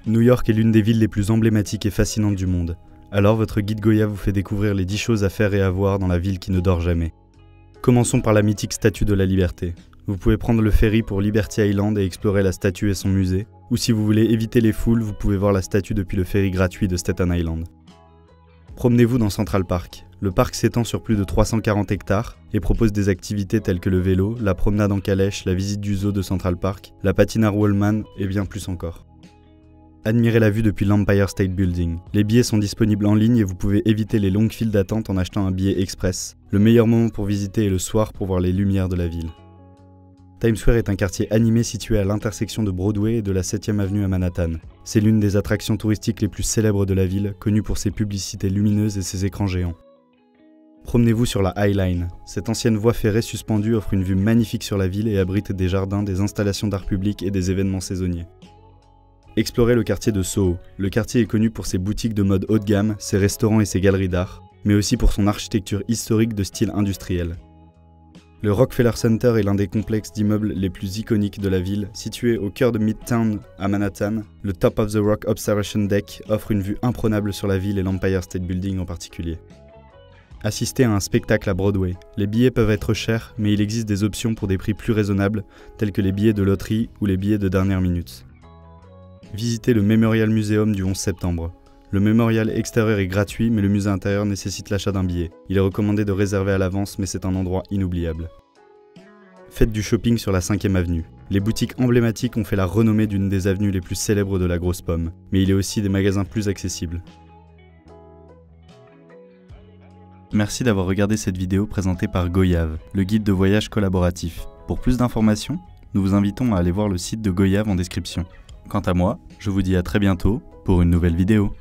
New York est l'une des villes les plus emblématiques et fascinantes du monde. Alors votre guide Goya vous fait découvrir les 10 choses à faire et à voir dans la ville qui ne dort jamais. Commençons par la mythique Statue de la Liberté. Vous pouvez prendre le ferry pour Liberty Island et explorer la statue et son musée, ou si vous voulez éviter les foules, vous pouvez voir la statue depuis le ferry gratuit de Staten Island. Promenez-vous dans Central Park. Le parc s'étend sur plus de 340 hectares et propose des activités telles que le vélo, la promenade en calèche, la visite du zoo de Central Park, la patinoire Wallman et bien plus encore. Admirez la vue depuis l'Empire State Building. Les billets sont disponibles en ligne et vous pouvez éviter les longues files d'attente en achetant un billet express. Le meilleur moment pour visiter est le soir pour voir les lumières de la ville. Times Square est un quartier animé situé à l'intersection de Broadway et de la 7e avenue à Manhattan. C'est l'une des attractions touristiques les plus célèbres de la ville, connue pour ses publicités lumineuses et ses écrans géants. Promenez-vous sur la High Line. Cette ancienne voie ferrée suspendue offre une vue magnifique sur la ville et abrite des jardins, des installations d'art public et des événements saisonniers. Explorez le quartier de Soho. Le quartier est connu pour ses boutiques de mode haut de gamme, ses restaurants et ses galeries d'art, mais aussi pour son architecture historique de style industriel. Le Rockefeller Center est l'un des complexes d'immeubles les plus iconiques de la ville. Situé au cœur de Midtown à Manhattan, le Top of the Rock Observation Deck offre une vue imprenable sur la ville et l'Empire State Building en particulier. Assistez à un spectacle à Broadway. Les billets peuvent être chers, mais il existe des options pour des prix plus raisonnables, tels que les billets de loterie ou les billets de dernière minute. Visitez le Memorial Museum du 11 septembre. Le mémorial extérieur est gratuit, mais le musée intérieur nécessite l'achat d'un billet. Il est recommandé de réserver à l'avance, mais c'est un endroit inoubliable. Faites du shopping sur la 5e avenue. Les boutiques emblématiques ont fait la renommée d'une des avenues les plus célèbres de la Grosse Pomme, mais il y a aussi des magasins plus accessibles. Merci d'avoir regardé cette vidéo présentée par Goyave, le guide de voyage collaboratif. Pour plus d'informations, nous vous invitons à aller voir le site de Goyave en description. Quant à moi, je vous dis à très bientôt pour une nouvelle vidéo.